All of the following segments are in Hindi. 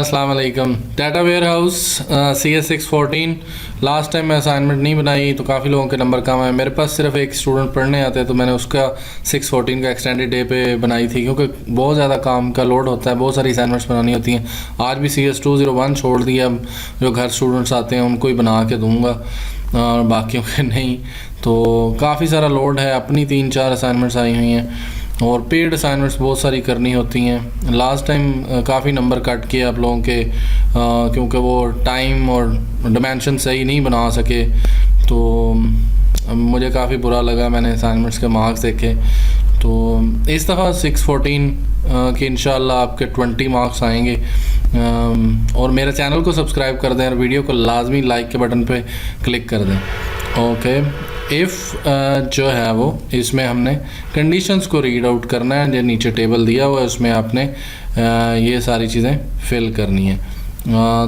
अस्सलाम वालेकुम। Data warehouse CS614 last time मैं असाइनमेंट नहीं बनाई तो काफ़ी लोगों के नंबर कम है। मेरे पास सिर्फ एक स्टूडेंट पढ़ने आते हैं तो मैंने उसका 614 का एक्सटेंडेड डे पे बनाई थी, क्योंकि बहुत ज़्यादा काम का लोड होता है, बहुत सारी असाइनमेंट्स बनानी होती हैं। आज भी CS201 छोड़ दिया, जो घर स्टूडेंट्स आते हैं उनको ही बना के दूँगा और बाकियों के नहीं। तो काफ़ी सारा लोड है, अपनी 3-4 असाइनमेंट्स आई हुई हैं और पेड असाइनमेंट्स बहुत सारी करनी होती हैं। लास्ट टाइम काफ़ी नंबर कट किए आप लोगों के, क्योंकि वो टाइम और डिमेंशन सही नहीं बना सके, तो मुझे काफ़ी बुरा लगा। मैंने असाइनमेंट्स के मार्क्स देखे, तो इस दफ़ा 614 कि इंशाल्लाह आपके 20 मार्क्स आएंगे। और मेरे चैनल को सब्सक्राइब कर दें और वीडियो को लाजमी लाइक के बटन पे क्लिक कर दें। ओके, इफ़ जो है वो इसमें हमने कंडीशंस को रीड आउट करना है। जो नीचे टेबल दिया हुआ है उसमें आपने ये सारी चीज़ें फिल करनी है,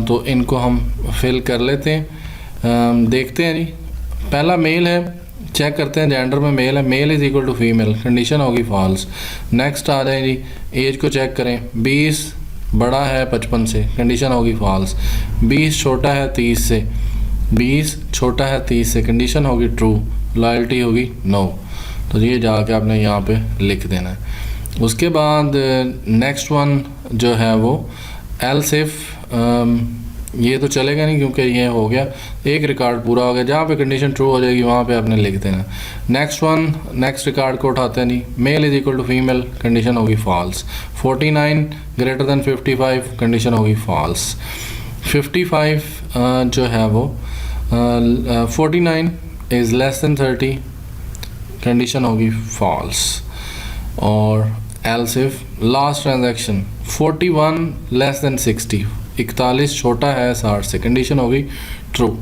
तो इनको हम फिल कर लेते हैं। देखते हैं जी, पहला मेल है, चेक करते हैं जेंडर में मेल है, male is equal to female, condition होगी फॉल्स। नेक्स्ट आ जाए जी, एज को चेक करें, 20 बड़ा है 55 से, कंडीशन होगी फॉल्स। 20 छोटा है 30 से, 20 छोटा है 30 से, कंडीशन होगी ट्रू, लॉयल्टी होगी नो। तो ये जाके आपने यहाँ पे लिख देना है। उसके बाद नेक्स्ट वन जो है वो एल्स इफ, ये तो चलेगा नहीं क्योंकि ये हो गया, एक रिकॉर्ड पूरा हो गया। जहाँ पे कंडीशन ट्रू हो जाएगी वहाँ पे आपने लिख देना। नेक्स्ट वन, नेक्स्ट रिकॉर्ड को उठाते हैं जी, male is equal to female, condition होगी फॉल्स। 49 ग्रेटर देन 55, कंडीशन होगी फॉल्स। 55 जो है वो 49 इज़ लेस देन 30, कंडीशन होगी फॉल्स। और else if last transaction 41 less than 60, 41 छोटा है 60 से, कंडीशन होगी ट्रू।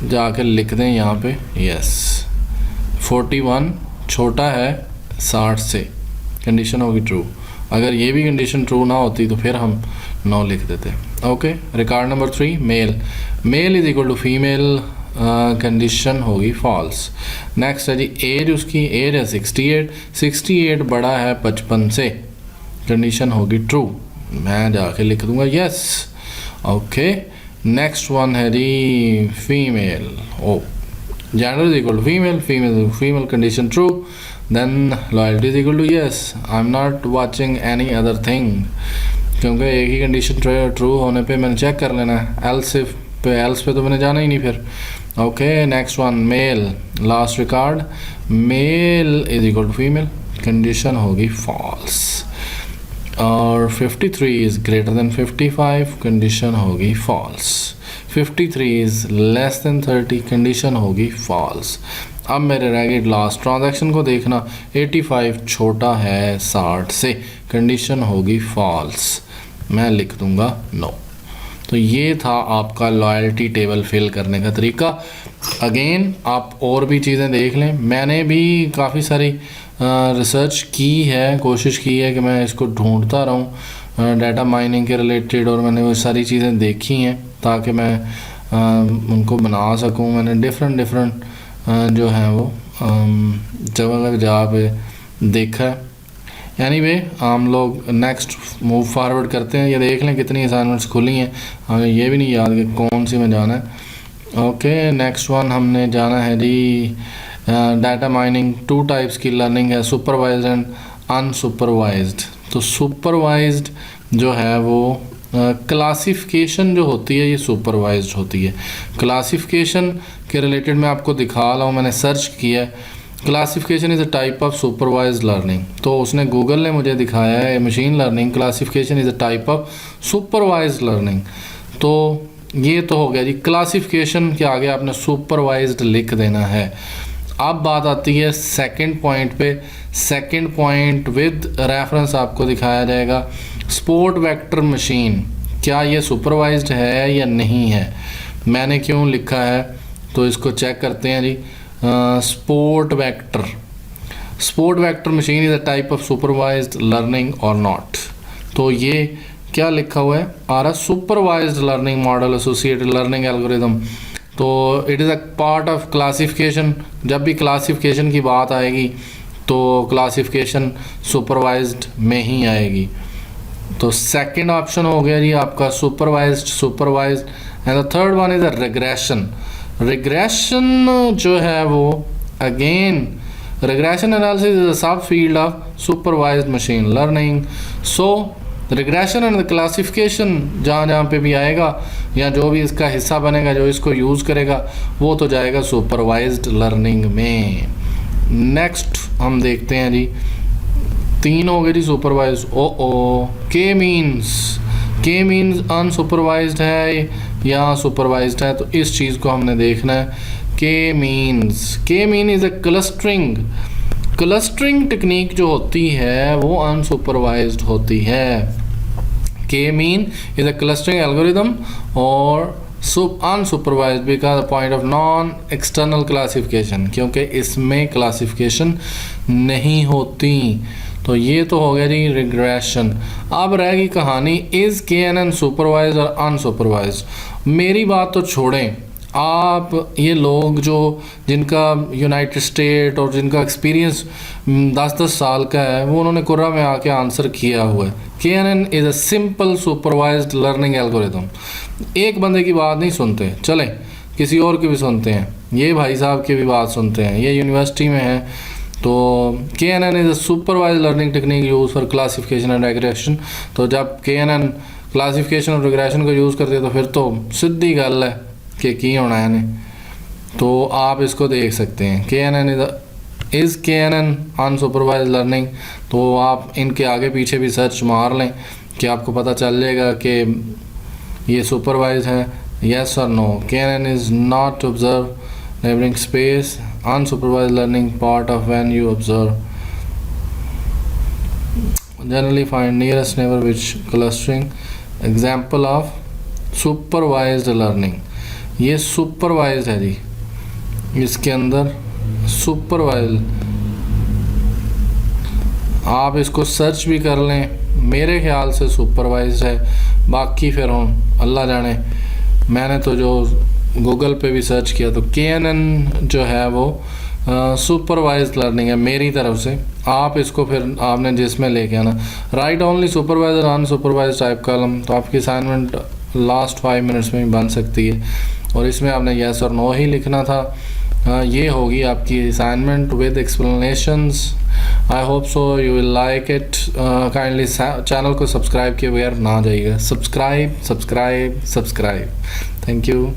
जाके लिख दें यहाँ पे यस, 41 छोटा है 60 से, कंडीशन होगी ट्रू। अगर ये भी कंडीशन ट्रू ना होती तो फिर हम नो लिख देते। Okay, record number 3, male, male is equal to female, condition होगी फॉल्स। नेक्स्ट है जी, एज, उसकी एज है 68, 68 बड़ा है 55 से, कंडीशन होगी ट्रू। मैं जाके लिख दूंगा यस। ओके, नेक्स्ट वन है जी female, oh gender is equal to female, female female, condition true. Then loyalty is equal to yes, I am not watching any other thing, क्योंकि एक ही कंडीशन ट्रू होने पे मैंने चेक कर लेना है। एल्स इफ पे, एल्स पे तो मैंने जाना ही नहीं फिर। Okay, next one male, last record, male is equal to female, condition होगी फॉल्स। और 53 इज़ ग्रेटर देन 55, कंडीशन होगी false. 53 is less than 30, condition होगी फॉल्स। अब मेरे रह गई लास्ट ट्रांजैक्शन को देखना, 85 छोटा है 60 से, कंडीशन होगी फॉल्स। मैं लिख दूंगा नो। तो ये था आपका लॉयल्टी टेबल फिल करने का तरीका। अगेन आप और भी चीज़ें देख लें, मैंने भी काफ़ी सारी रिसर्च की है, कोशिश की है कि मैं इसको ढूंढता रहूं डाटा माइनिंग के रिलेटेड, और मैंने वो सारी चीज़ें देखी हैं ताकि मैं उनको बना सकूं। मैंने डिफरेंट जो हैं वो जगह जगह पे देखा है। एनीवे, हम लोग नेक्स्ट मूव फॉरवर्ड करते हैं। ये देख लें कितनी असाइनमेंट्स खुली हैं, हमें ये भी नहीं याद कि कौन सी में जाना है। ओके, नेक्स्ट वन हमने जाना है जी डाटा माइनिंग। 2 टाइप्स की लर्निंग है, सुपरवाइज्ड एंड अनसुपरवाइज्ड। तो सुपरवाइज्ड जो है वो क्लासिफिकेशन जो होती है ये सुपरवाइज्ड होती है। क्लासिफिकेशन के रिलेटेड मैं आपको दिखा रहा हूँ, मैंने सर्च किया है। Classification is a type of supervised learning, तो उसने गूगल ने मुझे दिखाया है machine learning classification is a type of supervised learning. तो ये तो हो गया जी, क्लासिफिकेशन के आगे आपने सुपरवाइज्ड लिख देना है। अब बात आती है सेकंड पॉइंट पे। सेकंड पॉइंट विद रेफरेंस आपको दिखाया जाएगा, स्पोर्ट वेक्टर मशीन, क्या ये सुपरवाइज्ड है या नहीं है। मैंने क्यों लिखा है तो इसको चेक करते हैं जी। Support vector machine is a type of supervised learning और नॉट। तो ये क्या लिखा हुआ है, are a supervised learning model associated learning algorithm. तो it is a part of classification. जब भी क्लासिफिकेशन की बात आएगी तो क्लासिफिकेशन सुपरवाइज्ड में ही आएगी। तो सेकंड ऑप्शन हो गया जी आपका supervised and the third one is a regression. Regression जो है वो again regression analysis is a sub field of supervised machine learning. So regression and classification जहाँ जहाँ पे भी आएगा या जो भी इसका हिस्सा बनेगा, जो इसको यूज़ करेगा, वो तो जाएगा सुपरवाइज्ड लर्निंग में। नेक्स्ट हम देखते हैं जी, 3 हो गए जी सुपरवाइज। ओ के मीन्स अनसुपरवाइज्ड है या सुपरवाइज्ड है, तो इस चीज़ को हमने देखना है। K mean is a clustering technique जो होती है वो अनसुपरवाइज्ड होती है। K mean is a clustering algorithm और unsupervised because point of non external classification, क्योंकि इसमें क्लासिफिकेशन नहीं होती। तो ये तो हो गया जी रिग्रेशन। अब रहेगी कहानी इज़ KNN सुपरवाइज और अनसुपरवाइज्ड। मेरी बात तो छोड़ें, आप ये लोग जो जिनका यूनाइटेड स्टेट और जिनका एक्सपीरियंस 10-10 साल का है, वो उन्होंने कुर्रा में आके आंसर किया हुआ है। KNN is a simple supervised learning algorithm. एक बंदे की बात नहीं सुनते, चलें किसी और की भी सुनते हैं, ये भाई साहब की भी बात सुनते हैं, ये यूनिवर्सिटी में है। तो KNN is a supervised learning technique use for classification and regression. तो जब KNN क्लासिफिकेशन और रिग्रेशन को यूज़ करते तो फिर तो सीधी गल है कि की होना है नहीं। तो आप इसको देख सकते हैं, इज़ KNN अनसुपरवाइज्ड लर्निंग। तो आप इनके आगे पीछे भी सर्च मार लें कि आपको पता चल जाएगा कि ये सुपरवाइज है, येस और no. KNN is not observe neighbouring space, unsupervised learning part of when you observe generally find nearest neighbor which clustering example of supervised learning। ये supervised है जी, इसके अंदर supervised, आप इसको सर्च भी कर लें, मेरे ख्याल से supervised है, बाकी फिर हम अल्लाह जाने। मैंने तो जो गूगल पे भी सर्च किया तो KNN जो है वो सुपरवाइज्ड लर्निंग है मेरी तरफ से। आप इसको फिर आपने जिसमें लेके आना, राइट ओनली सुपरवाइज और अनसुपरवाइज्ड टाइप कॉलम। तो आपकी असाइनमेंट लास्ट 5 मिनट्स में भी बन सकती है और इसमें आपने येस और नो ही लिखना था। ये होगी आपकी assignment with explanations. I hope so you will like it. Kindly channel को सब्सक्राइब किए बगैर ना जाइएगा। सब्सक्राइब। Thank you.